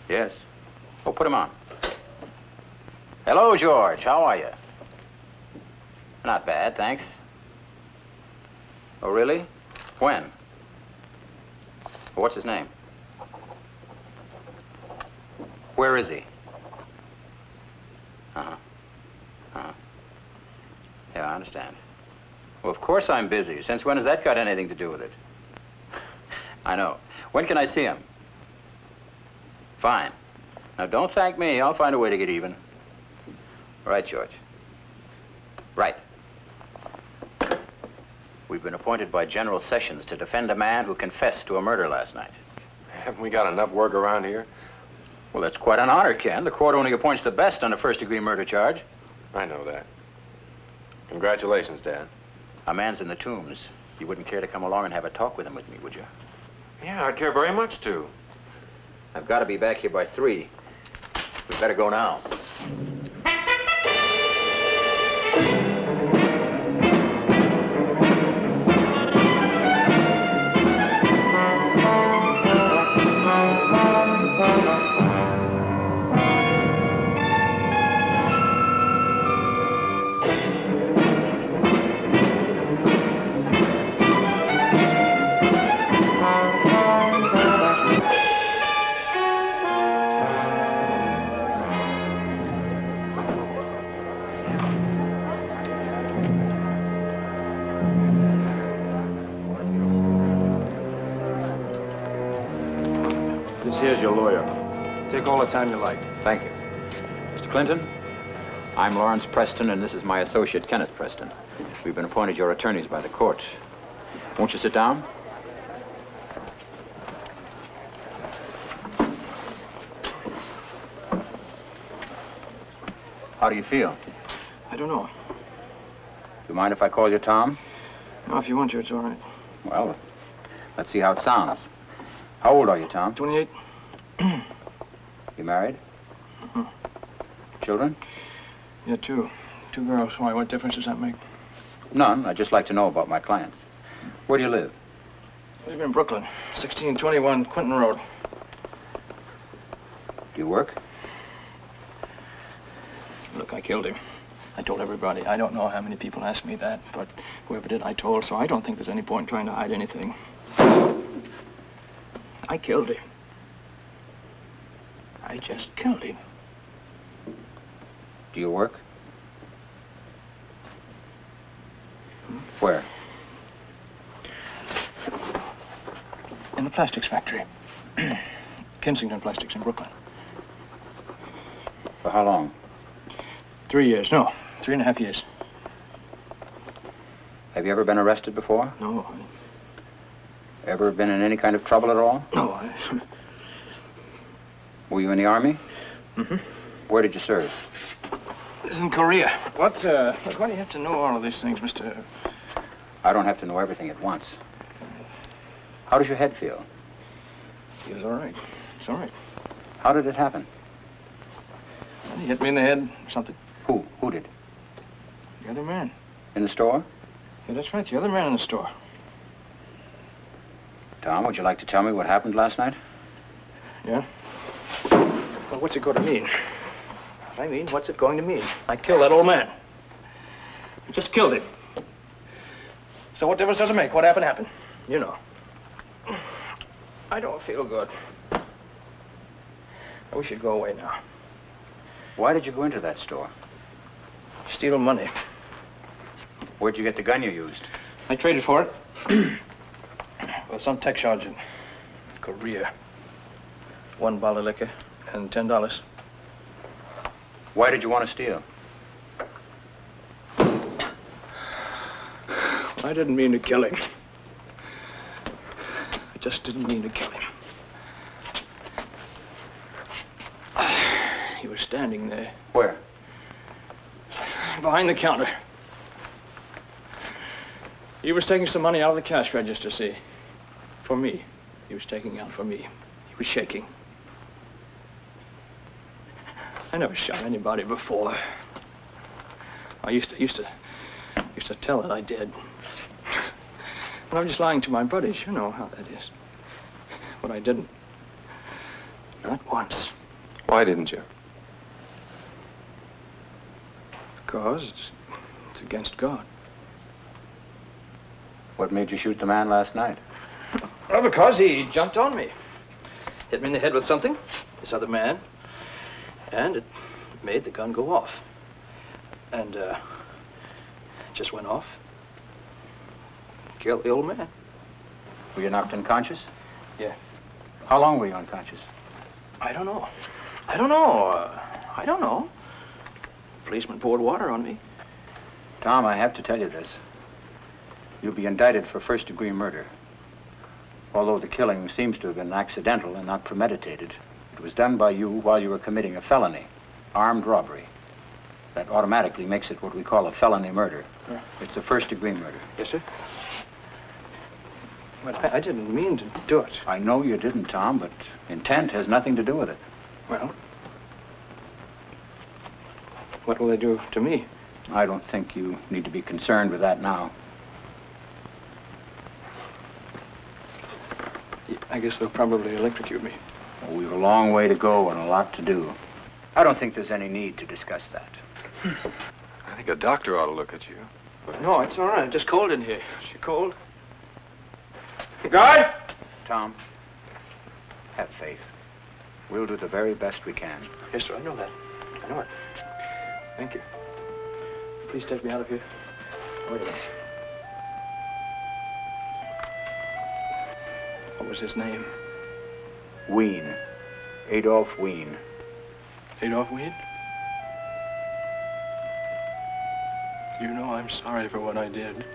Yes. Oh, put him on. Hello, George. How are you? Not bad, thanks. Oh, really? When? Well, what's his name? Where is he? Uh-huh. Uh-huh. Yeah, I understand. Well, of course I'm busy. Since when has that got anything to do with it? I know. When can I see him? Fine. Now, don't thank me. I'll find a way to get even. Right, George. Right. We've been appointed by General Sessions to defend a man who confessed to a murder last night. Haven't we got enough work around here? Well, that's quite an honor, Ken. The court only appoints the best on a first-degree murder charge. I know that. Congratulations, Dad. A man's in the tombs. You wouldn't care to come along and have a talk with him with me, would you? Yeah, I'd care very much to. I've got to be back here by 3. We'd better go now. Here's your lawyer. Take all the time you like. Thank you. Mr. Clinton, I'm Lawrence Preston, and this is my associate, Kenneth Preston. We've been appointed your attorneys by the court. Won't you sit down? How do you feel? I don't know. You mind if I call you Tom? No, if you want to, it's all right. Well, let's see how it sounds. How old are you, Tom? 28. You married? Uh-huh. Children? Yeah, 2. 2 girls. Why, what difference does that make? None. I'd just like to know about my clients. Where do you live? I live in Brooklyn, 1621 Quinton Road. Do you work? Look, I killed him. I told everybody. I don't know how many people asked me that, but whoever did, I told, so I don't think there's any point in trying to hide anything. I killed him. I just killed him. Do you work? Where? In the plastics factory. Kensington Plastics in Brooklyn. For how long? 3 years. No, 3.5 years. Have you ever been arrested before? No, Ever been in any kind of trouble at all? No, Were you in the Army? Mm-hmm. Where did you serve? It was in Korea. Look, why do you have to know all of these things, Mr. I don't have to know everything at once. How does your head feel? Feels all right. It's all right. How did it happen? Well, he hit me in the head or something. Who? Who did? The other man. In the store? Yeah, that's right, the other man in the store. Tom, would you like to tell me what happened last night? Yeah? Well, what's it going to mean? I mean, what's it going to mean? I killed that old man. I just killed him. So what difference does it make? What happened? You know. I don't feel good. We should go away now. Why did you go into that store? Steal money. Where'd you get the gun you used? I traded for it. Well, some tech sergeant. Korea. 1 bottle of liquor and $10. Why did you want to steal? I didn't mean to kill him. I just didn't mean to kill him. He was standing there. Where? Behind the counter. He was taking some money out of the cash register, see? For me. He was taking out for me. He was shaking. I never shot anybody before. I used to tell that I did. But I'm just lying to my buddies. You know how that is. But I didn't. Not once. Why didn't you? Because it's against God. What made you shoot the man last night? Well, because he jumped on me. Hit me in the head with something, this other man, and it made the gun go off. And, it just went off. Killed the old man. Were you knocked unconscious? Yeah. How long were you unconscious? I don't know. I don't know. Policeman poured water on me. Tom, I have to tell you this. You'll be indicted for first-degree murder. Although the killing seems to have been accidental and not premeditated, it was done by you while you were committing a felony, armed robbery. That automatically makes it what we call a felony murder. It's a first-degree murder. Yes, sir? But I didn't mean to do it. I know you didn't, Tom, but intent has nothing to do with it. Well, what will they do to me? I don't think you need to be concerned with that now. I guess they'll probably electrocute me. Well, we've a long way to go and a lot to do. I don't think there's any need to discuss that. I think a doctor ought to look at you. No, it's all right. Just cold in here. Is she cold? Guard! Tom, have faith. We'll do the very best we can. Yes, sir. I know that. I know it. Thank you. Please take me out of here. Wait a minute. What was his name? Wien. Adolf Wien. Adolf Wien? You know I'm sorry for what I did.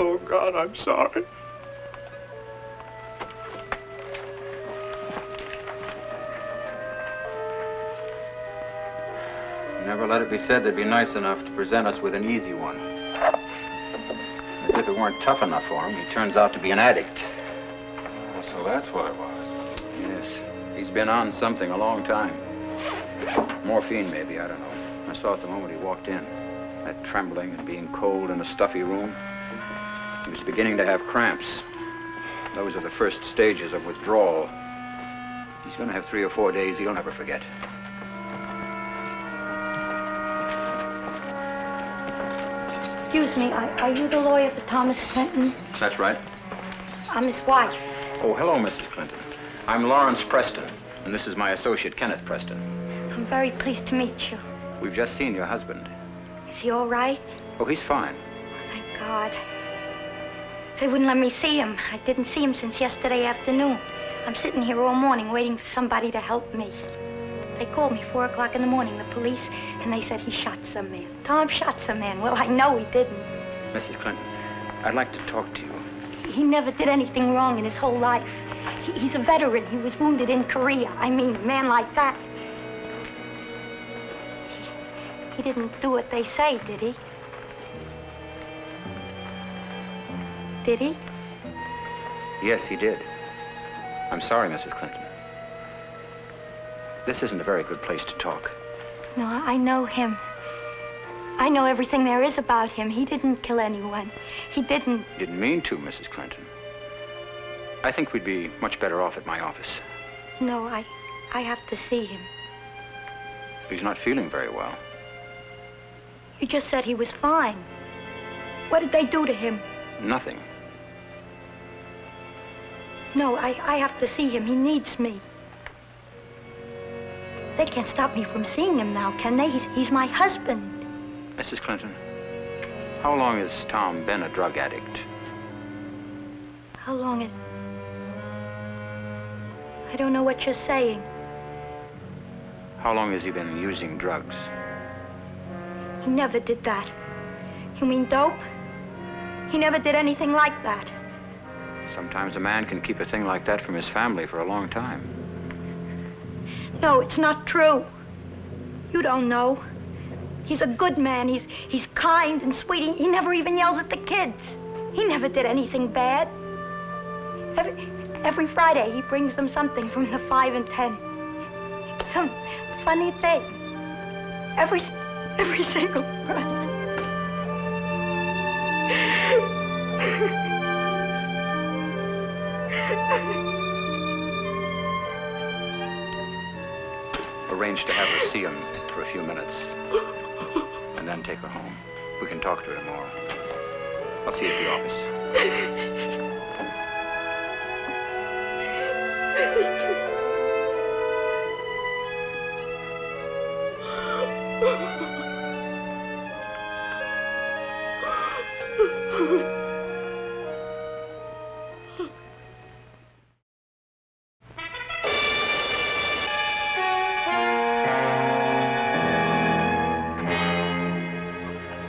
Oh, God, I'm sorry. Never let it be said they'd be nice enough to present us with an easy one. As if it weren't tough enough for him, he turns out to be an addict. Oh, so that's what it was. Yes, he's been on something a long time. Morphine, maybe, I don't know. I saw it the moment he walked in. That trembling and being cold in a stuffy room. He was beginning to have cramps. Those are the first stages of withdrawal. He's going to have 3 or 4 days he'll never forget. Excuse me, are you the lawyer for Thomas Clinton? That's right. I'm his wife. Oh, hello, Mrs. Clinton. I'm Lawrence Preston, and this is my associate, Kenneth Preston. I'm very pleased to meet you. We've just seen your husband. Is he all right? Oh, he's fine. Thank God. They wouldn't let me see him. I didn't see him since yesterday afternoon. I'm sitting here all morning waiting for somebody to help me. They called me 4 o'clock in the morning, the police, and they said he shot some man. Tom shot some man. Well, I know he didn't. Mrs. Clinton, I'd like to talk to you. He never did anything wrong in his whole life. He's a veteran. He was wounded in Korea. I mean, a man like that. He didn't do what they say, did he? Did he? Yes, he did. I'm sorry, Mrs. Clinton. This isn't a very good place to talk. No, I know him. I know everything there is about him. He didn't kill anyone. He didn't. Didn't mean to, Mrs. Clinton. I think we'd be much better off at my office. No, I have to see him. He's not feeling very well. You just said he was fine. What did they do to him? Nothing. No, I have to see him. He needs me. They can't stop me from seeing him now, can they? He's my husband. Mrs. Clinton, how long has Tom been a drug addict? How long is... I don't know what you're saying. How long has he been using drugs? He never did that. You mean dope? He never did anything like that. Sometimes a man can keep a thing like that from his family for a long time. No, it's not true. You don't know. He's a good man. He's kind and sweet. He never even yells at the kids. He never did anything bad. Every Friday, he brings them something from the 5 and 10. Some funny thing. Every single Friday. Arrange to have her see him for a few minutes. And then take her home. We can talk to her tomorrow. I'll see you at the office.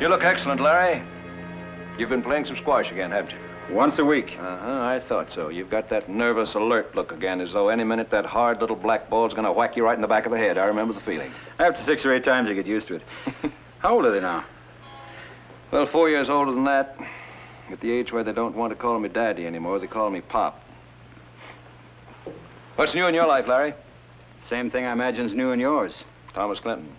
You look excellent, Larry. You've been playing some squash again, haven't you? Once a week. I thought so. You've got that nervous, alert look again, as though any minute that hard little black ball's gonna whack you right in the back of the head. I remember the feeling. After 6 or 8 times, you get used to it. How old are they now? Well, 4 years older than that. At the age where they don't want to call me Daddy anymore, they call me Pop. What's new in your life, Larry? Same thing I imagine's new in yours. Thomas Clinton.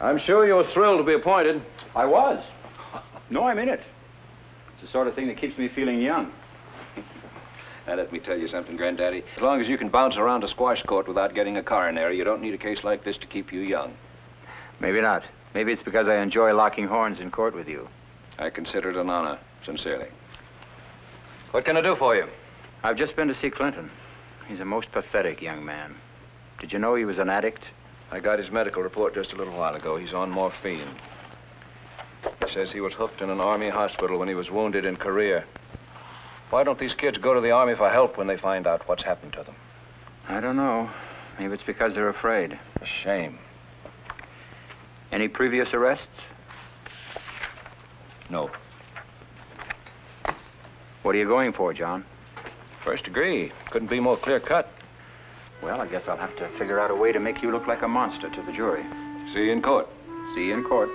I'm sure you were thrilled to be appointed. I was. No, I'm in it. It's the sort of thing that keeps me feeling young. Now, let me tell you something, Granddaddy. As long as you can bounce around a squash court without getting a coronary, you don't need a case like this to keep you young. Maybe not. Maybe it's because I enjoy locking horns in court with you. I consider it an honor, sincerely. What can I do for you? I've just been to see Clinton. He's a most pathetic young man. Did you know he was an addict? I got his medical report just a little while ago. He's on morphine. He says he was hooked in an Army hospital when he was wounded in Korea. Why don't these kids go to the Army for help when they find out what's happened to them? I don't know. Maybe it's because they're afraid. A shame. Any previous arrests? No. What are you going for, John? First degree. Couldn't be more clear cut. Well, I guess I'll have to figure out a way to make you look like a monster to the jury. See you in court. See you in court.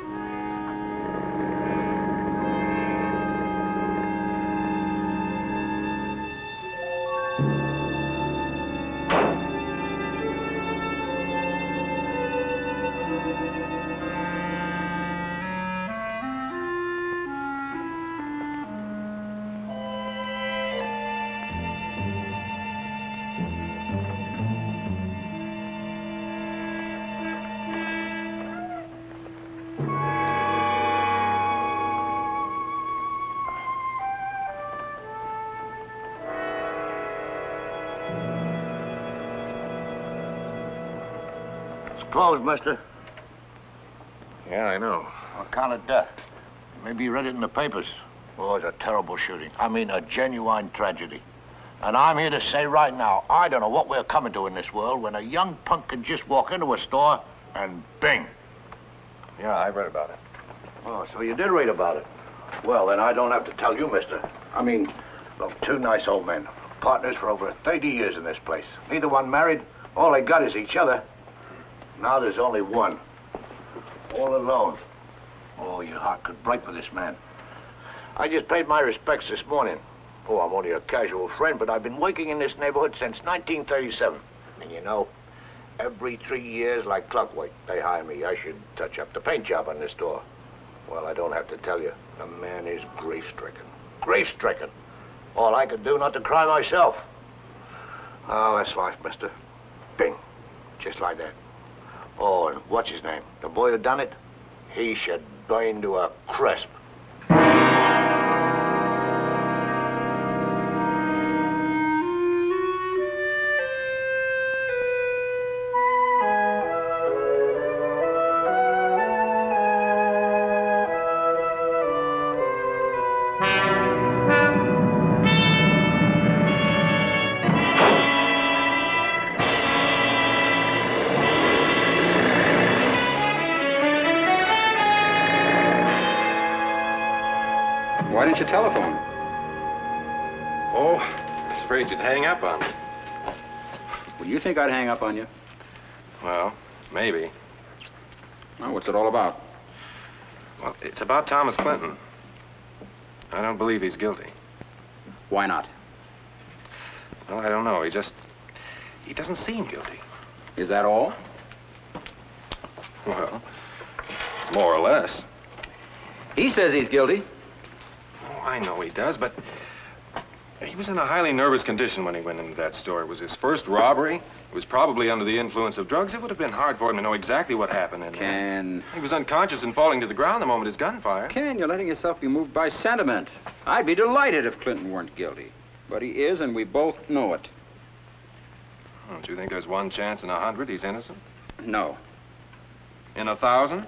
Closed, mister. Yeah, I know. On account of death. Maybe you read it in the papers. Oh, it's a terrible shooting. I mean, a genuine tragedy. And I'm here to say right now, I don't know what we're coming to in this world when a young punk can just walk into a store and bing. Yeah, I read about it. Oh, so you did read about it. Well, then I don't have to tell you, mister. I mean, look, 2 nice old men. Partners for over 30 years in this place. Neither one married. All they got is each other. Now there's only one. All alone. Oh, your heart could break for this man. I just paid my respects this morning. Oh, I'm only a casual friend, but I've been working in this neighborhood since 1937. And you know, Every 3 years, like clockwork, they hire me. I should touch up the paint job on this door. Well, I don't have to tell you, the man is grief-stricken. Grief-stricken. All I could do not to cry myself. Oh, that's life, mister. Bing. Just like that. Oh, and what's his name? The boy who done it? He should burn to a crisp. Why didn't you telephone? Oh, I was afraid you'd hang up on me. Well, you think I'd hang up on you? Well, maybe. Well, what's it all about? Well, it's about Thomas Clinton. I don't believe he's guilty. Why not? Well, I don't know. He doesn't seem guilty. Is that all? Well, more or less. He says he's guilty. Oh, I know he does, but he was in a highly nervous condition when he went into that store. It was his first robbery. He was probably under the influence of drugs. It would have been hard for him to know exactly what happened in there. Ken. He was unconscious and falling to the ground the moment his gun fired. Ken, you're letting yourself be moved by sentiment. I'd be delighted if Clinton weren't guilty. But he is, and we both know it. Don't you think there's one chance in 100 he's innocent? No. In 1,000?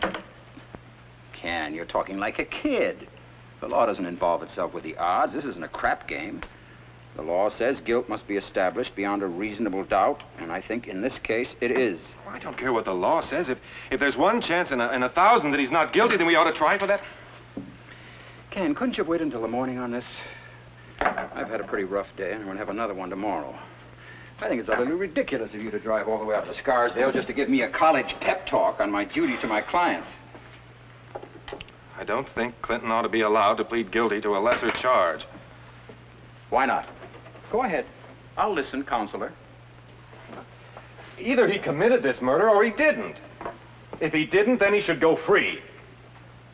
Ken, you're talking like a kid. The law doesn't involve itself with the odds. This isn't a crap game. The law says guilt must be established beyond a reasonable doubt, and I think in this case it is. Well, I don't care what the law says. If there's one chance in 1,000 that he's not guilty, then we ought to try for that. Ken, couldn't you wait until the morning on this? I've had a pretty rough day, and I'm going to have another one tomorrow. I think it's utterly ridiculous of you to drive all the way out to Scarsdale just to give me a college pep talk on my duty to my clients. I don't think Clinton ought to be allowed to plead guilty to a lesser charge. Why not? Go ahead. I'll listen, counselor. Either he committed this murder or he didn't. If he didn't, then he should go free.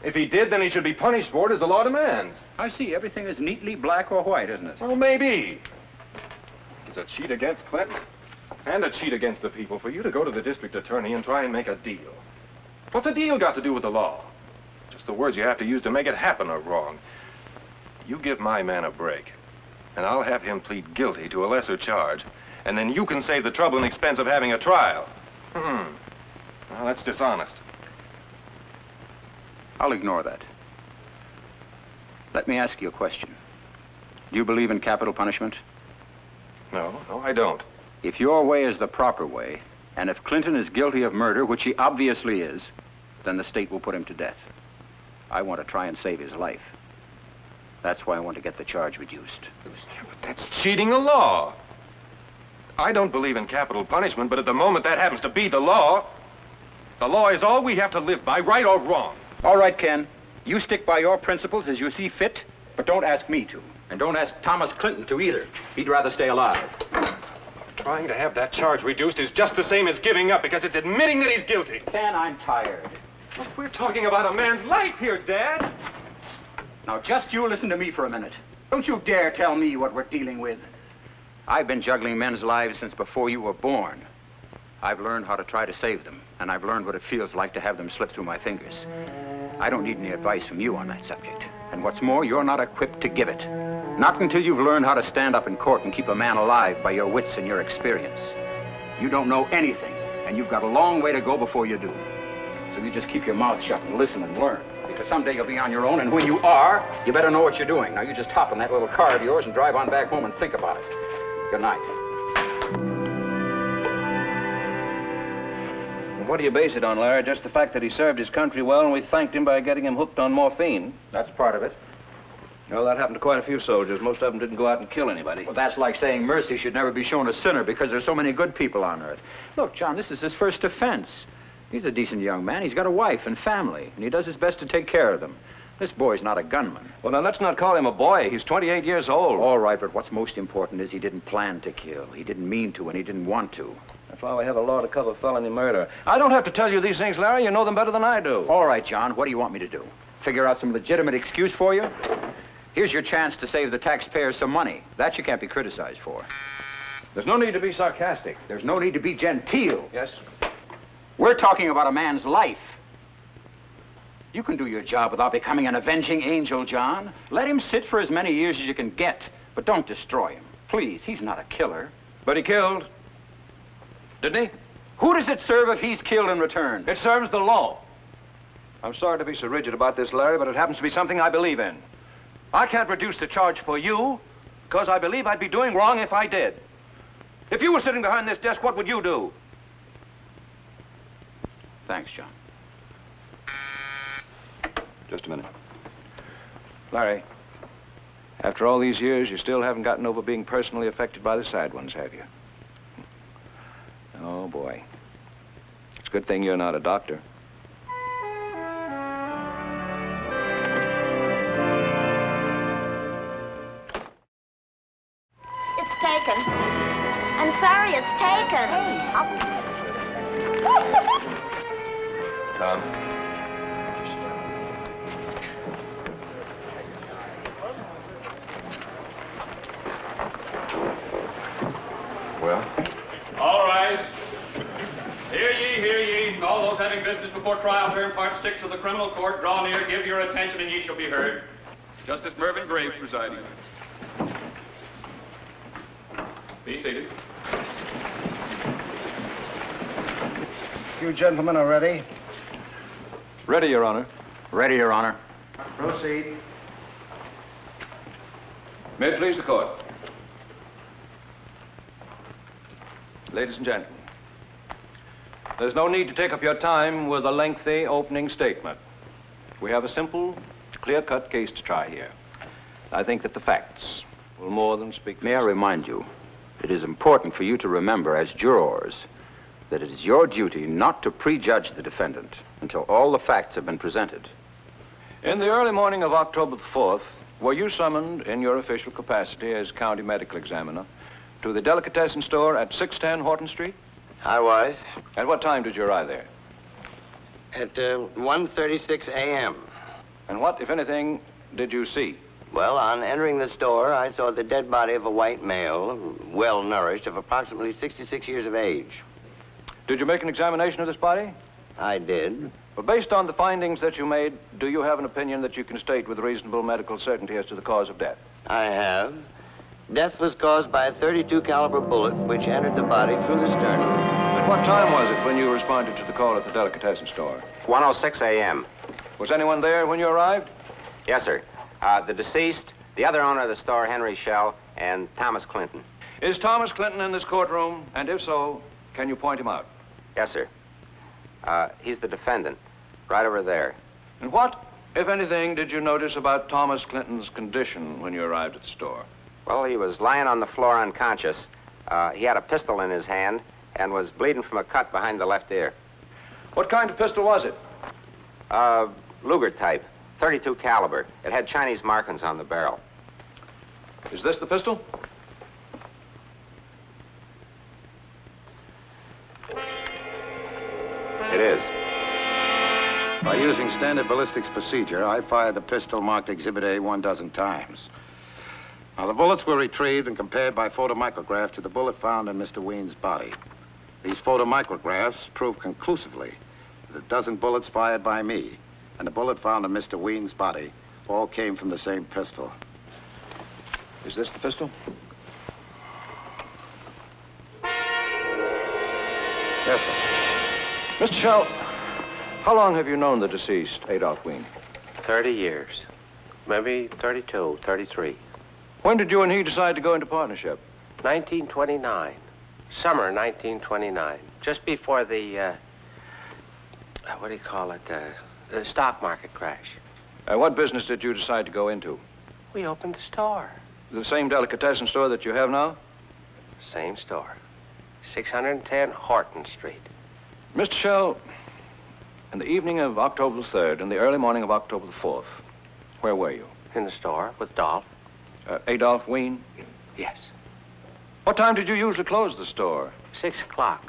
If he did, then he should be punished for it as the law demands. I see. Everything is neatly black or white, isn't it? Well, maybe. It's a cheat against Clinton and a cheat against the people for you to go to the district attorney and try and make a deal. What's a deal got to do with the law? Just the words you have to use to make it happen are wrong. You give my man a break, and I'll have him plead guilty to a lesser charge, and then you can save the trouble and expense of having a trial. Well, that's dishonest. I'll ignore that. Let me ask you a question. Do you believe in capital punishment? No, I don't. If your way is the proper way, and if Clinton is guilty of murder, which he obviously is, then the state will put him to death. I want to try and save his life. That's why I want to get the charge reduced. Yeah, but that's cheating the law. I don't believe in capital punishment, but at the moment that happens to be the law. The law is all we have to live by, right or wrong. All right, Ken. You stick by your principles as you see fit, but don't ask me to. And don't ask Thomas Clinton to either. He'd rather stay alive. Trying to have that charge reduced is just the same as giving up, because it's admitting that he's guilty. Ken, I'm tired. Look, we're talking about a man's life here, Dad. Now, just you listen to me for a minute. Don't you dare tell me what we're dealing with. I've been juggling men's lives since before you were born. I've learned how to try to save them, and I've learned what it feels like to have them slip through my fingers. I don't need any advice from you on that subject. And what's more, you're not equipped to give it. Not until you've learned how to stand up in court and keep a man alive by your wits and your experience. You don't know anything, and you've got a long way to go before you do. So you just keep your mouth shut and listen and learn. Because someday you'll be on your own, and when you are, you better know what you're doing. Now, you just hop in that little car of yours and drive on back home and think about it. Good night. What do you base it on, Larry? Just the fact that he served his country well and we thanked him by getting him hooked on morphine? That's part of it. Well, that happened to quite a few soldiers. Most of them didn't go out and kill anybody. Well, that's like saying mercy should never be shown a sinner because there's so many good people on earth. Look, John, this is his first offense. He's a decent young man. He's got a wife and family, and he does his best to take care of them. This boy's not a gunman. Well, now, let's not call him a boy. He's 28 years old. All right, but what's most important is he didn't plan to kill. He didn't mean to, and he didn't want to. If why we have a law to cover felony murder. I don't have to tell you these things, Larry. You know them better than I do. All right, John, what do you want me to do? Figure out some legitimate excuse for you? Here's your chance to save the taxpayers some money. That you can't be criticized for. There's no need to be sarcastic. There's no need to be genteel. Yes? We're talking about a man's life. You can do your job without becoming an avenging angel, John. Let him sit for as many years as you can get, but don't destroy him. Please, he's not a killer. But he killed. Didn't he? Who does it serve if he's killed in return? It serves the law. I'm sorry to be so rigid about this, Larry, but it happens to be something I believe in. I can't reduce the charge for you because I believe I'd be doing wrong if I did. If you were sitting behind this desk, what would you do? Thanks, John. Just a minute. Larry, after all these years, you still haven't gotten over being personally affected by the sad ones, have you? Oh, boy. It's a good thing you're not a doctor. It's taken. I'm sorry, it's taken. Tom. Well? All rise. Hear ye, hear ye. All those having business before trial term, part 6 of the criminal court, draw near, give your attention, and ye shall be heard. Justice Mervyn Graves presiding. Be seated. You gentlemen are ready? Ready, Your Honor. Ready, Your Honor. Proceed. May it please the court. Ladies and gentlemen, there's no need to take up your time with a lengthy opening statement. We have a simple, clear-cut case to try here. I think that the facts will more than speak for May I themselves. remind you, it is important for you to remember as jurors that it is your duty not to prejudge the defendant until all the facts have been presented. In the early morning of October the 4th, were you summoned in your official capacity as county medical examiner to the delicatessen store at 610 Horton Street? I was. At what time did you arrive there? At 1:36 a.m. And what, if anything, did you see? Well, on entering the store, I saw the dead body of a white male, well-nourished, of approximately 66 years of age. Did you make an examination of this body? I did. Well, based on the findings that you made, do you have an opinion that you can state with reasonable medical certainty as to the cause of death? I have. Death was caused by a .32 caliber bullet which entered the body through the sternum. At what time was it when you responded to the call at the delicatessen store? 1:06 a.m. Was anyone there when you arrived? Yes, sir. The deceased, the other owner of the store, Henry Shell, and Thomas Clinton. Is Thomas Clinton in this courtroom? And if so, can you point him out? Yes, sir. He's the defendant, right over there. And what, if anything, did you notice about Thomas Clinton's condition when you arrived at the store? Well, he was lying on the floor unconscious. He had a pistol in his hand and was bleeding from a cut behind the left ear. What kind of pistol was it? Luger type, .32 caliber. It had Chinese markings on the barrel. Is this the pistol? It is. By using standard ballistics procedure, I fired the pistol marked Exhibit A 12 times. Now, the bullets were retrieved and compared by photomicrograph to the bullet found in Mr. Ween's body. These photomicrographs prove conclusively that a dozen bullets fired by me and the bullet found in Mr. Ween's body all came from the same pistol. Is this the pistol? Yes, sir. Mr. Shell, how long have you known the deceased, Adolph Ween? 30 years. Maybe 32, 33. When did you and he decide to go into partnership? 1929. Summer 1929. Just before the, what do you call it? The stock market crash. What business did you decide to go into? We opened the store. The same delicatessen store that you have now? Same store. 610 Horton Street. Mr. Shell, in the evening of October the 3rd and the early morning of October the 4th, where were you? In the store with Dolph. Adolph Ween? Yes. What time did you usually close the store? 6 o'clock.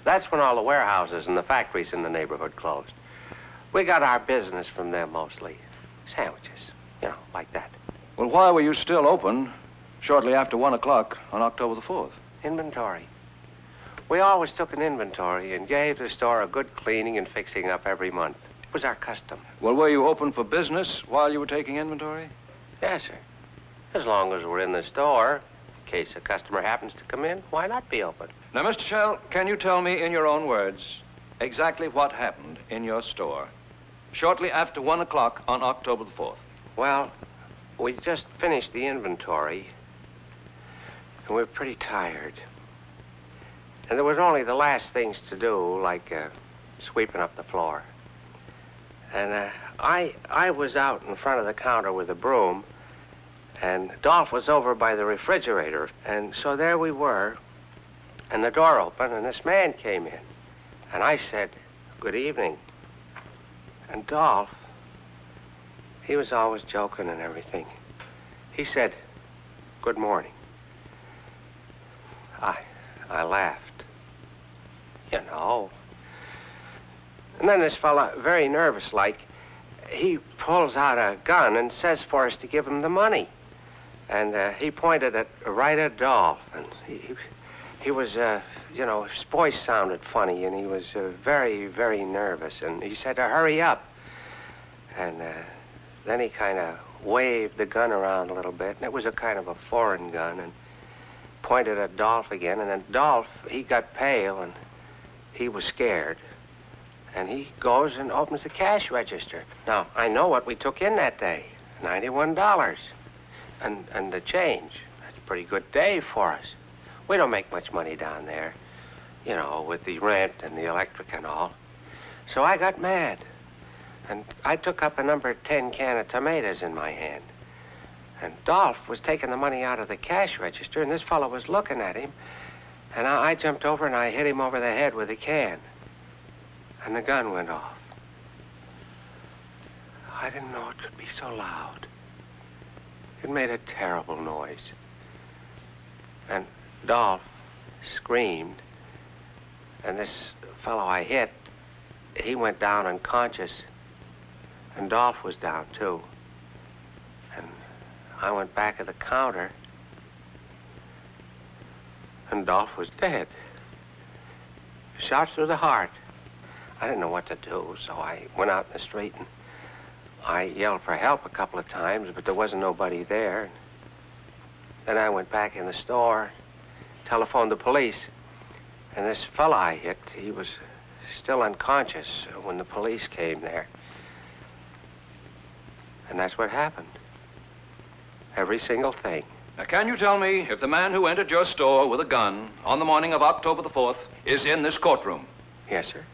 That's when all the warehouses and the factories in the neighborhood closed. We got our business from them mostly. Sandwiches, you know, like that. Well, why were you still open shortly after 1 o'clock on October the 4th? Inventory. We always took an inventory and gave the store a good cleaning and fixing up every month. It was our custom. Well, were you open for business while you were taking inventory? Yes, sir. As long as we're in the store, in case a customer happens to come in, why not be open? Now, Mr. Shell, can you tell me in your own words exactly what happened in your store shortly after 1 o'clock on October the 4th? Well, we just finished the inventory, and we're pretty tired. And there was only the last things to do, like sweeping up the floor. And I was out in front of the counter with a broom, and Dolph was over by the refrigerator. And so there we were, and the door opened, and this man came in. And I said, "Good evening." And Dolph, he was always joking and everything. He said, "Good morning." I laughed. You know. And then this fella, very nervous-like, he pulls out a gun and says for us to give him the money. And he pointed it right at Dolph. And he was, you know, his voice sounded funny, and he was very, very nervous. And he said to hurry up. And then he kind of waved the gun around a little bit, and it was a kind of a foreign gun, and pointed at Dolph again. And then Dolph, he got pale, and he was scared. And he goes and opens the cash register. Now, I know what we took in that day, $91. And the change. That's a pretty good day for us. We don't make much money down there, you know, with the rent and the electric and all. So I got mad. And I took up a number 10 can of tomatoes in my hand. And Dolph was taking the money out of the cash register, and this fellow was looking at him. And I jumped over and I hit him over the head with a can. And the gun went off. I didn't know it could be so loud. It made a terrible noise. And Dolph screamed. And this fellow I hit, he went down unconscious. And Dolph was down, too. And I went back at the counter. And Dolph was dead. Shot through the heart. I didn't know what to do, so I went out in the street and I yelled for help a couple of times, but there wasn't nobody there. Then I went back in the store, telephoned the police, and this fella I hit, he was still unconscious when the police came there. And that's what happened. Every single thing. Now, can you tell me if the man who entered your store with a gun on the morning of October the 4th is in this courtroom? Yes, sir.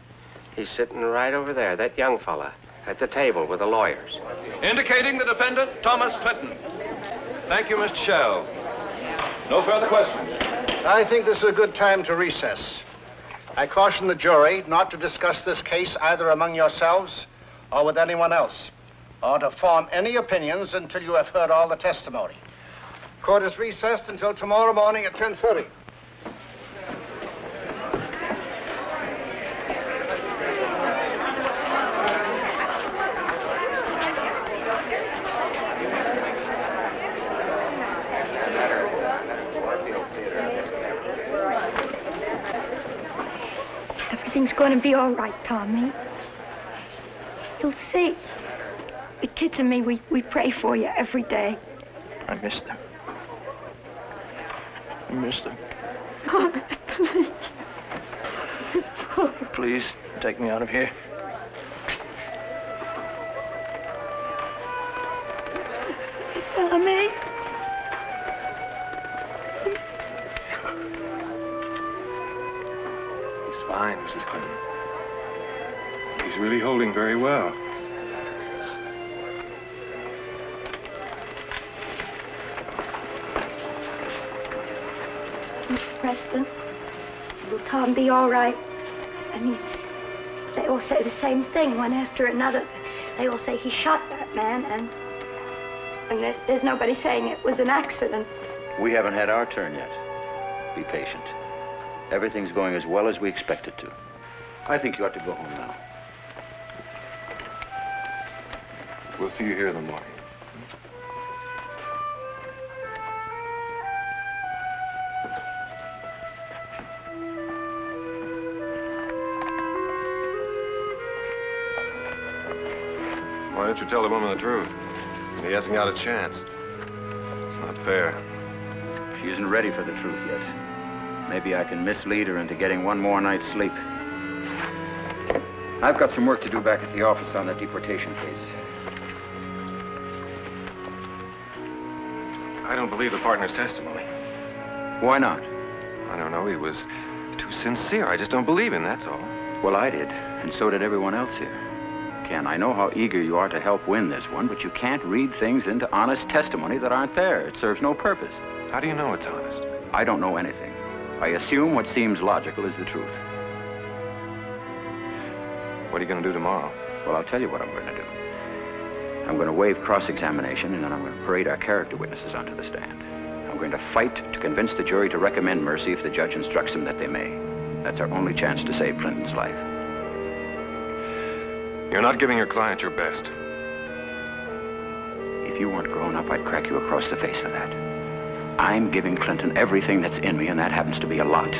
He's sitting right over there, that young fella, at the table with the lawyers. Indicating the defendant, Thomas Clinton. Thank you, Mr. Shell. No further questions. I think this is a good time to recess. I caution the jury not to discuss this case either among yourselves or with anyone else, or to form any opinions until you have heard all the testimony. Court is recessed until tomorrow morning at 10:30. Everything's going to be all right, Tommy. You'll see. The kids and me, we pray for you every day. I miss them. I miss them. Please. Please, take me out of here. Tommy. He's fine, Mrs. Clinton. He's really holding very well. Mr. Preston, will Tom be all right? I mean, they all say the same thing, one after another. They all say he shot that man, and there's nobody saying it was an accident. We haven't had our turn yet. Be patient. Everything's going as well as we expect it to. I think you ought to go home now. We'll see you here in the morning. Why don't you tell the woman the truth? He hasn't got a chance. It's not fair. She isn't ready for the truth yet. Maybe I can mislead her into getting one more night's sleep. I've got some work to do back at the office on that deportation case. I don't believe the partner's testimony. Why not? I don't know. He was too sincere. I just don't believe him, that's all. Well, I did, and so did everyone else here. Ken, I know how eager you are to help win this one, but you can't read things into honest testimony that aren't there. It serves no purpose. How do you know it's honest? I don't know anything. I assume what seems logical is the truth. What are you going to do tomorrow? Well, I'll tell you what I'm going to do. I'm going to waive cross-examination, and then I'm going to parade our character witnesses onto the stand. I'm going to fight to convince the jury to recommend mercy if the judge instructs them that they may. That's our only chance to save Clinton's life. You're not giving your client your best. If you weren't grown up, I'd crack you across the face for that. I'm giving Clinton everything that's in me, and that happens to be a lot.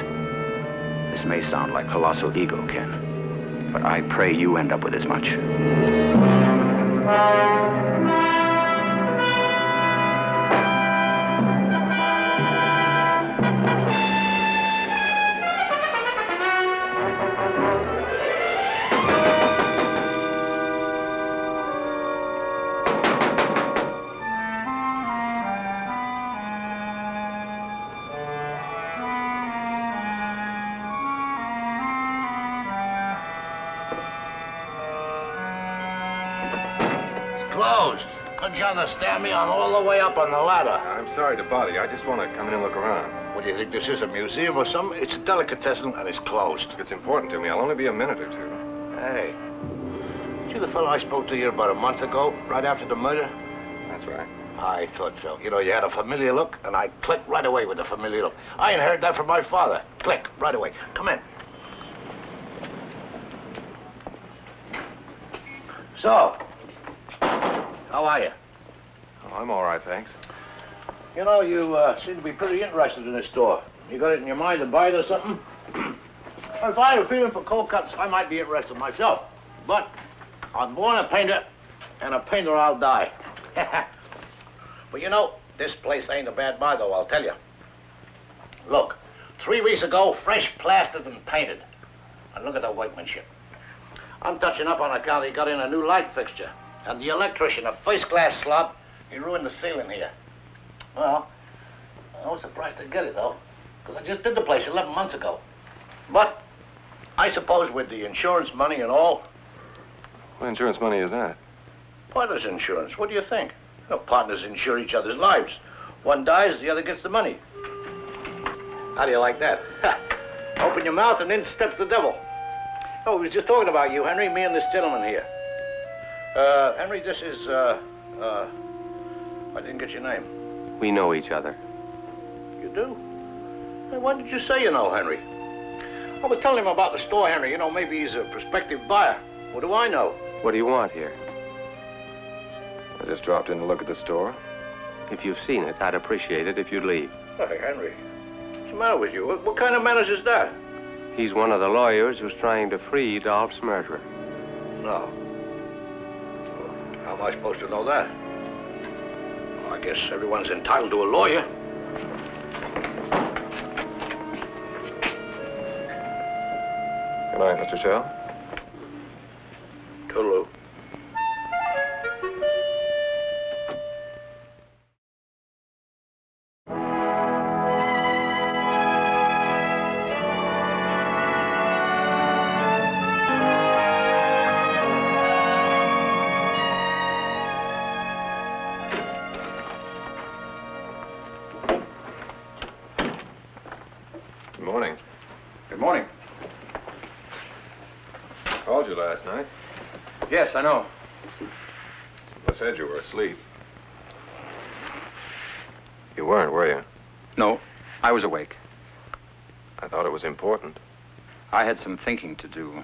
This may sound like colossal ego, Ken, but I pray you end up with as much. Closed. Couldn't you understand me? I'm all the way up on the ladder. I'm sorry to bother you. I just want to come in and look around. What do you think this is, a museum or something? It's a delicatessen and it's closed. It's important to me. I'll only be a minute or two. Hey, see the fellow I spoke to you about a month ago, right after the murder? That's right. I thought so. You know, you had a familiar look, and I clicked right away with a familiar look. I inherited that from my father. Click, right away. Come in. So, how are you? Oh, I'm all right, thanks. You know, you seem to be pretty interested in this store. You got it in your mind to buy it or something? If I had a feeling for cold cuts, I might be interested myself. But I'm born a painter, and a painter I'll die. But you know, this place ain't a bad buy, though, I'll tell you. Look, 3 weeks ago, fresh plastered and painted. And look at the workmanship. I'm touching up on account he got in a new light fixture. And the electrician, a first-class slob, he ruined the ceiling here. Well, I was surprised to get it, though, because I just did the place 11 months ago. But I suppose with the insurance money and all... What insurance money is that? Partners insurance. What do you think? You know, partners insure each other's lives. One dies, the other gets the money. How do you like that? Open your mouth and in steps the devil. Oh, we was just talking about you, Henry, me and this gentleman here. Henry, this is, I didn't get your name. We know each other. You do? Hey, why did you say you know Henry? I was telling him about the store, Henry. You know, maybe he's a prospective buyer. What do I know? What do you want here? I just dropped in to look at the store. If you've seen it, I'd appreciate it if you'd leave. Hey, Henry, what's the matter with you? What kind of manners is that? He's one of the lawyers who's trying to free Dolph's murderer. No. How am I supposed to know that? Well, I guess everyone's entitled to a lawyer. Good night, Mr. Shell. Toodaloo. Good morning. Good morning. I called you last night. Yes, I know. I said you were asleep. You weren't, were you? No, I was awake. I thought it was important. I had some thinking to do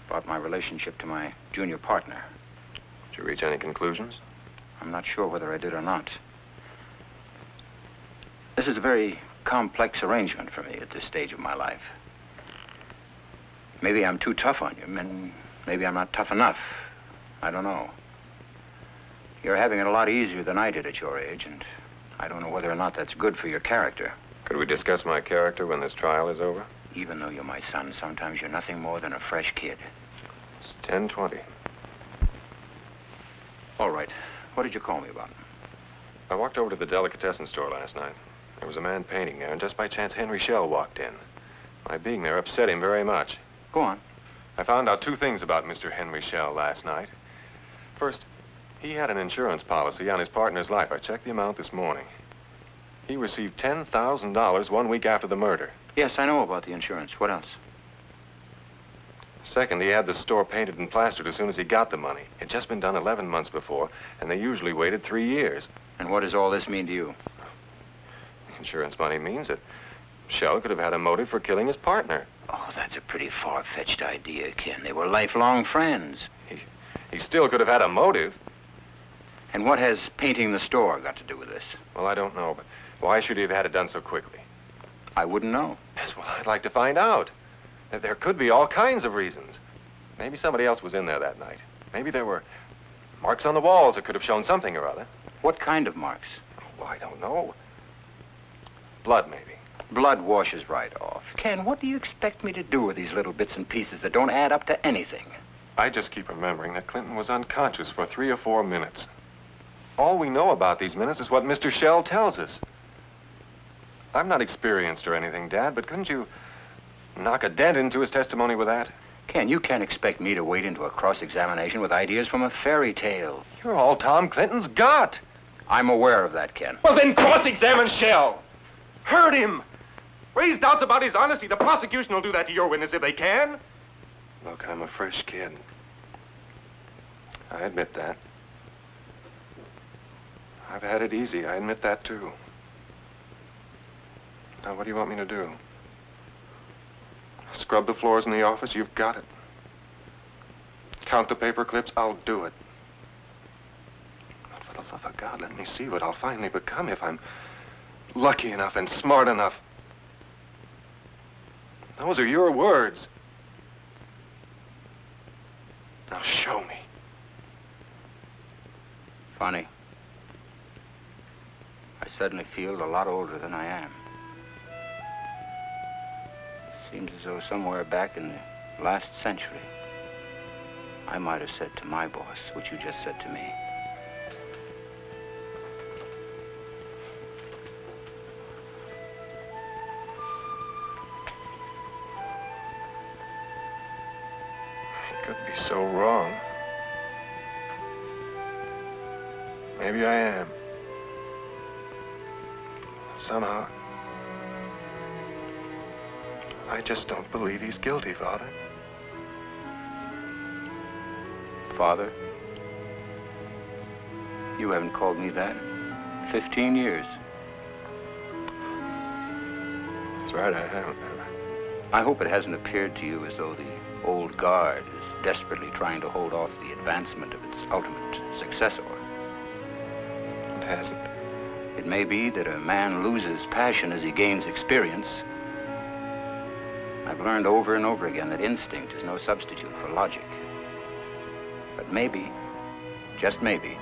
about my relationship to my junior partner. Did you reach any conclusions? I'm not sure whether I did or not. This is a very complex arrangement for me at this stage of my life. Maybe I'm too tough on you, and maybe I'm not tough enough. I don't know. You're having it a lot easier than I did at your age, and I don't know whether or not that's good for your character. Could we discuss my character when this trial is over? Even though you're my son, sometimes you're nothing more than a fresh kid. It's 10:20. All right. What did you call me about? I walked over to the delicatessen store last night. There was a man painting there, and just by chance, Henry Shell walked in. My being there upset him very much. Go on. I found out two things about Mr. Henry Shell last night. First, he had an insurance policy on his partner's life. I checked the amount this morning. He received $10,000 1 week after the murder. Yes, I know about the insurance. What else? Second, he had the store painted and plastered as soon as he got the money. It had just been done 11 months before, and they usually waited 3 years. And what does all this mean to you? Insurance money means that Shell could have had a motive for killing his partner. Oh, that's a pretty far-fetched idea, Ken. They were lifelong friends. He still could have had a motive. And what has painting the store got to do with this? Well, I don't know, but why should he have had it done so quickly? I wouldn't know. That's what I'd like to find out. There could be all kinds of reasons. Maybe somebody else was in there that night. Maybe there were marks on the walls that could have shown something or other. What kind of marks? Oh, I don't know. Blood, maybe. Blood washes right off. Ken, what do you expect me to do with these little bits and pieces that don't add up to anything? I just keep remembering that Clinton was unconscious for 3 or 4 minutes. All we know about these minutes is what Mr. Shell tells us. I'm not experienced or anything, Dad, but couldn't you knock a dent into his testimony with that? Ken, you can't expect me to wade into a cross-examination with ideas from a fairy tale. You're all Tom Clinton's got. I'm aware of that, Ken. Well, then cross-examine Shell. Hurt him. Raise doubts about his honesty. The prosecution will do that to your witness if they can. Look, I'm a fresh kid. I admit that. I've had it easy. I admit that, too. Now, what do you want me to do? Scrub the floors in the office? You've got it. Count the paper clips? I'll do it. But for the love of God, let me see what I'll finally become if I'm lucky enough and smart enough. Those are your words. Now show me. Funny. I suddenly feel a lot older than I am. Seems as though somewhere back in the last century, I might have said to my boss what you just said to me. I could be so wrong. Maybe I am. Somehow, I just don't believe he's guilty, Father. Father? You haven't called me that in 15 years. That's right, I haven't. I hope it hasn't appeared to you as though the old guard is desperately trying to hold off the advancement of its ultimate successor. It hasn't. It may be that a man loses passion as he gains experience. I've learned over and over again that instinct is no substitute for logic. But maybe, just maybe,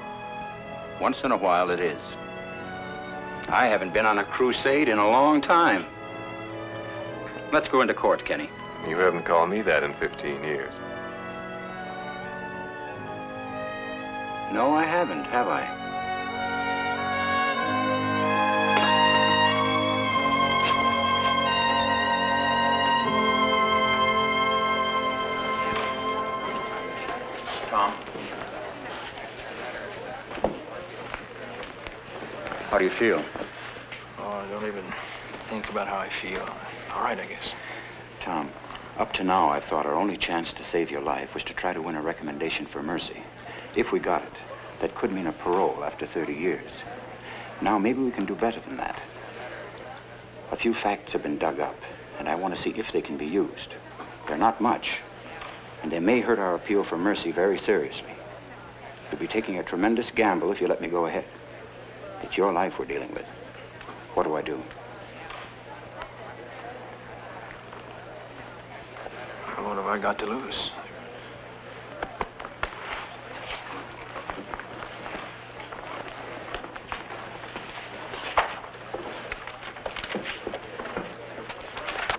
once in a while it is. I haven't been on a crusade in a long time. Let's go into court, Kenny. You haven't called me that in 15 years. No, I haven't, have I? Tom. How do you feel? Oh, don't even think about how I feel. All right, I guess. Tom, up to now, I've thought our only chance to save your life was to try to win a recommendation for mercy. If we got it, that could mean a parole after 30 years. Now, maybe we can do better than that. A few facts have been dug up. And I want to see if they can be used. They're not much, and they may hurt our appeal for mercy very seriously. You'll be taking a tremendous gamble if you let me go ahead. It's your life we're dealing with. What do I do? What have I got to lose?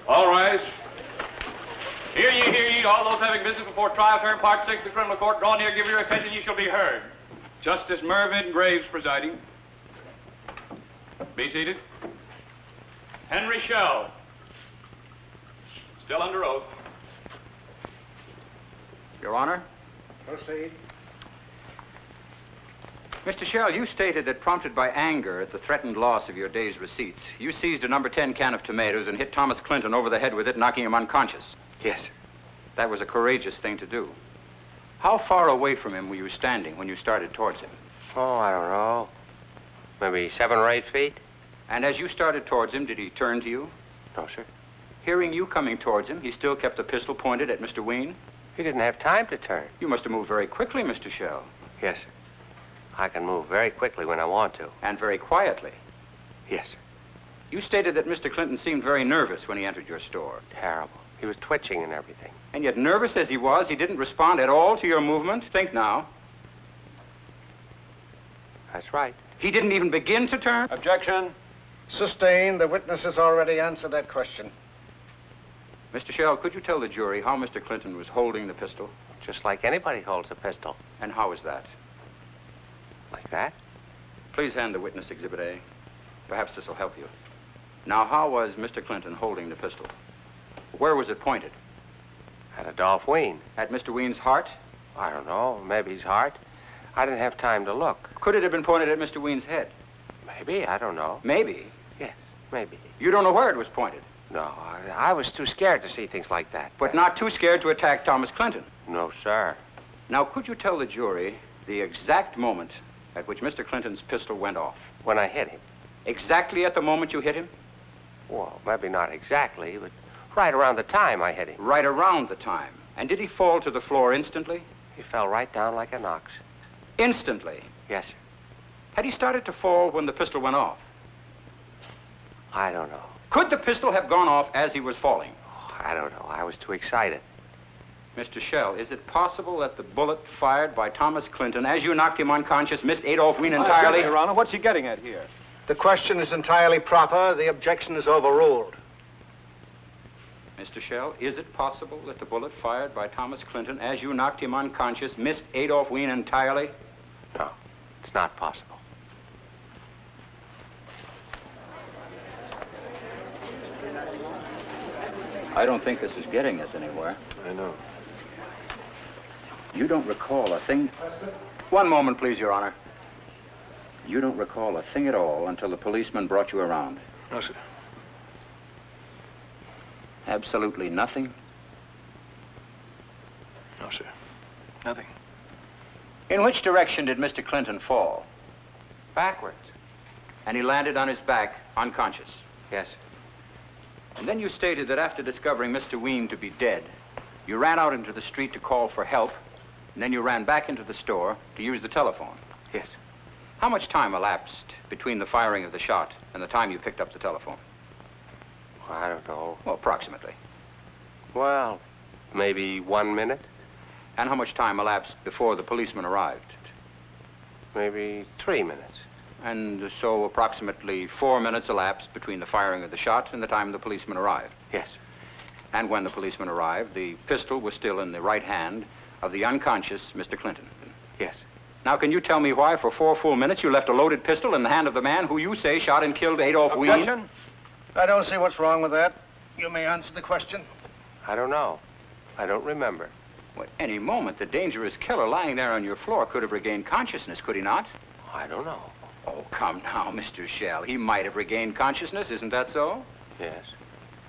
All rise. Hear ye, all those having business before trial, term part 6 of the criminal court, draw near, give your attention, ye shall be heard. Justice Mervyn Graves presiding. Be seated. Henry Shell. Still under oath. Your Honor? Proceed. Mr. Shell, you stated that prompted by anger at the threatened loss of your day's receipts, you seized a number 10 can of tomatoes and hit Thomas Clinton over the head with it, knocking him unconscious. Yes, sir. That was a courageous thing to do. How far away from him were you standing when you started towards him? Oh, I don't know. Maybe 7 or 8 feet? And as you started towards him, did he turn to you? No, sir. Hearing you coming towards him, he still kept the pistol pointed at Mr. Ween? He didn't have time to turn. You must have moved very quickly, Mr. Shell. Yes, sir. I can move very quickly when I want to. And very quietly. Yes, sir. You stated that Mr. Clinton seemed very nervous when he entered your store. Terrible. He was twitching and everything. And yet, nervous as he was, he didn't respond at all to your movement. Think now. That's right. He didn't even begin to turn? Objection. Sustained. The witness has already answered that question. Mr. Shell, could you tell the jury how Mr. Clinton was holding the pistol? Just like anybody holds a pistol. And how was that? Like that? Please hand the witness Exhibit A. Perhaps this will help you. Now, how was Mr. Clinton holding the pistol? Where was it pointed? At Adolph Ween. At Mr. Ween's heart? I don't know. Maybe his heart. I didn't have time to look. Could it have been pointed at Mr. Ween's head? Maybe. I don't know. Maybe. Yes, maybe. You don't know where it was pointed? No, I was too scared to see things like that. But not too scared to attack Thomas Clinton? No, sir. Now, could you tell the jury the exact moment at which Mr. Clinton's pistol went off? When I hit him. Exactly at the moment you hit him? Well, maybe not exactly, but right around the time I hit him. Right around the time. And did he fall to the floor instantly? He fell right down like an ox. Instantly? Yes, sir. Had he started to fall when the pistol went off? I don't know. Could the pistol have gone off as he was falling? Oh, I don't know. I was too excited. Mr. Shell, is it possible that the bullet fired by Thomas Clinton as you knocked him unconscious missed Adolph Ween entirely? Your Honor, what's he getting at here? The question is entirely proper. The objection is overruled. Mr. Shell, is it possible that the bullet fired by Thomas Clinton as you knocked him unconscious missed Adolph Ween entirely? No, it's not possible. I don't think this is getting us anywhere. I know. You don't recall a thing... One moment, please, Your Honor. You don't recall a thing at all until the policeman brought you around. No, sir. Absolutely nothing? No, sir. Nothing. In which direction did Mr. Clinton fall? Backwards. And he landed on his back, unconscious. Yes, sir. And then you stated that after discovering Mr. Ween to be dead, you ran out into the street to call for help, and then you ran back into the store to use the telephone. Yes, sir. How much time elapsed between the firing of the shot and the time you picked up the telephone? Well, I don't know. Well, approximately. Well, maybe 1 minute. And how much time elapsed before the policeman arrived? Maybe 3 minutes. And so approximately 4 minutes elapsed between the firing of the shot and the time the policeman arrived. Yes, sir. And when the policeman arrived, the pistol was still in the right hand of the unconscious Mr. Clinton. Yes, sir. Now, can you tell me why for 4 full minutes you left a loaded pistol in the hand of the man who you say shot and killed Adolph Ween? Objection. I don't see what's wrong with that. You may answer the question. I don't know. I don't remember. Well, at any moment, the dangerous killer lying there on your floor could have regained consciousness, could he not? I don't know. Oh, come now, Mr. Shell. He might have regained consciousness, isn't that so? Yes.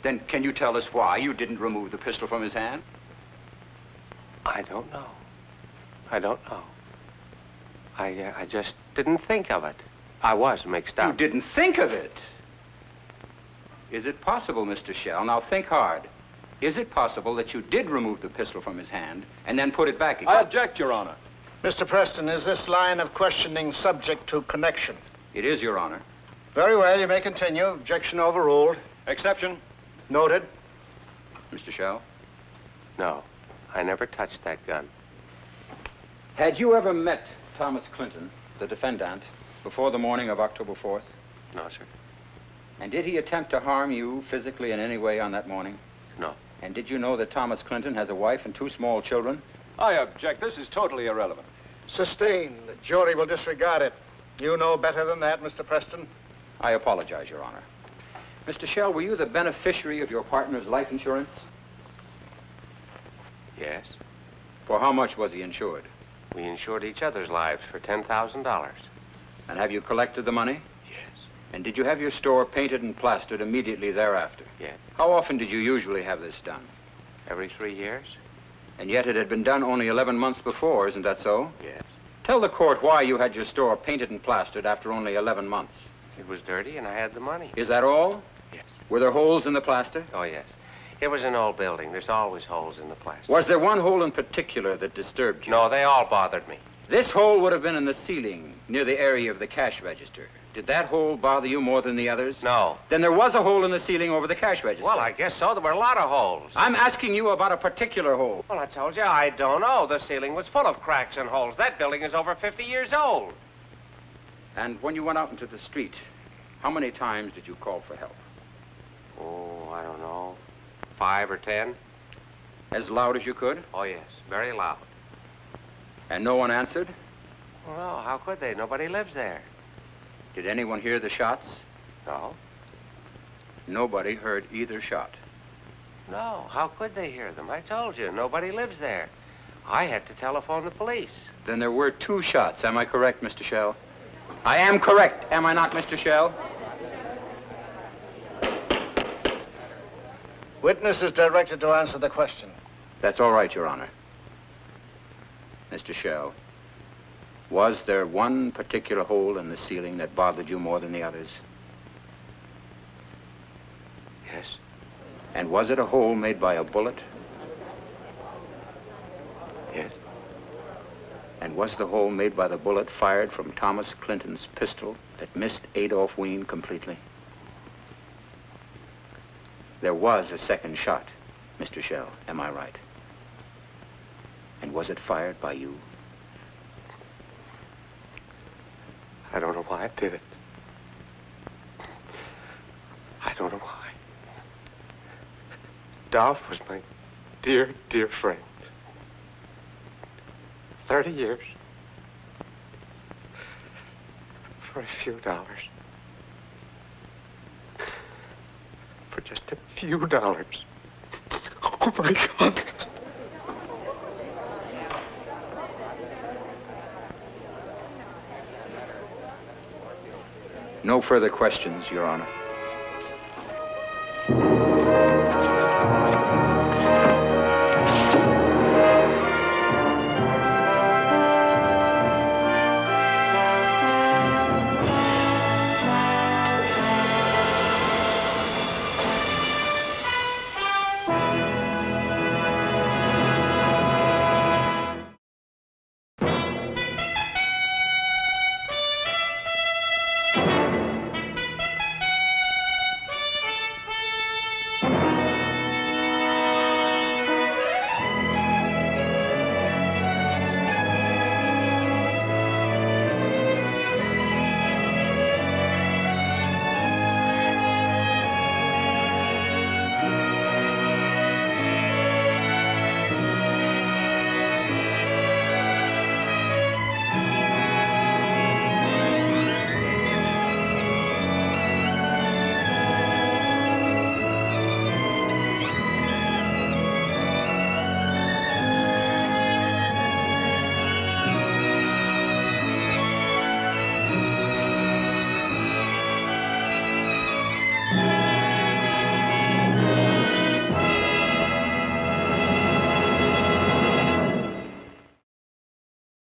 Then can you tell us why you didn't remove the pistol from his hand? I don't know. I don't know. I just didn't think of it. I was mixed up. You didn't think of it? Is it possible, Mr. Shell? Now think hard. Is it possible that you did remove the pistol from his hand and then put it back again? I object, Your Honor. Mr. Preston, is this line of questioning subject to connection? It is, Your Honor. Very well, you may continue. Objection overruled. Exception. Noted. Mr. Shell? No, I never touched that gun. Had you ever met Thomas Clinton, the defendant, before the morning of October 4th? No, sir. And did he attempt to harm you physically in any way on that morning? No. And did you know that Thomas Clinton has a wife and 2 small children? I object. This is totally irrelevant. Sustained. The jury will disregard it. You know better than that, Mr. Preston. I apologize, Your Honor. Mr. Shell, were you the beneficiary of your partner's life insurance? Yes. For how much was he insured? We insured each other's lives for $10,000. And have you collected the money? Yes. And did you have your store painted and plastered immediately thereafter? Yes. How often did you usually have this done? Every 3 years? And yet it had been done only 11 months before, isn't that so? Yes. Tell the court why you had your store painted and plastered after only 11 months. It was dirty and I had the money. Is that all? Yes. Were there holes in the plaster? Oh, yes. It was an old building. There's always holes in the plaster. Was there one hole in particular that disturbed you? No, they all bothered me. This hole would have been in the ceiling near the area of the cash register. Did that hole bother you more than the others? No. Then there was a hole in the ceiling over the cash register. Well, I guess so. There were a lot of holes. I'm asking you about a particular hole. Well, I told you, I don't know. The ceiling was full of cracks and holes. That building is over 50 years old. And when you went out into the street, how many times did you call for help? Oh, I don't know. 5 or 10. As loud as you could? Oh, yes. Very loud. And no one answered? Well, no, how could they? Nobody lives there. Did anyone hear the shots? No. Nobody heard either shot. No. How could they hear them? I told you, nobody lives there. I had to telephone the police. Then there were 2 shots. Am I correct, Mr. Shell? I am correct, am I not, Mr. Shell? Witness is directed to answer the question. That's all right, Your Honor. Mr. Shell, was there one particular hole in the ceiling that bothered you more than the others? Yes. And was it a hole made by a bullet? Yes. And was the hole made by the bullet fired from Thomas Clinton's pistol that missed Adolph Wien completely? There was a second shot, Mr. Shell, am I right? And was it fired by you? I don't know why I did it. I don't know why. Dolph was my dear, dear friend. 30 years. For a few dollars. For just a few dollars. Oh, my God. No further questions, Your Honor.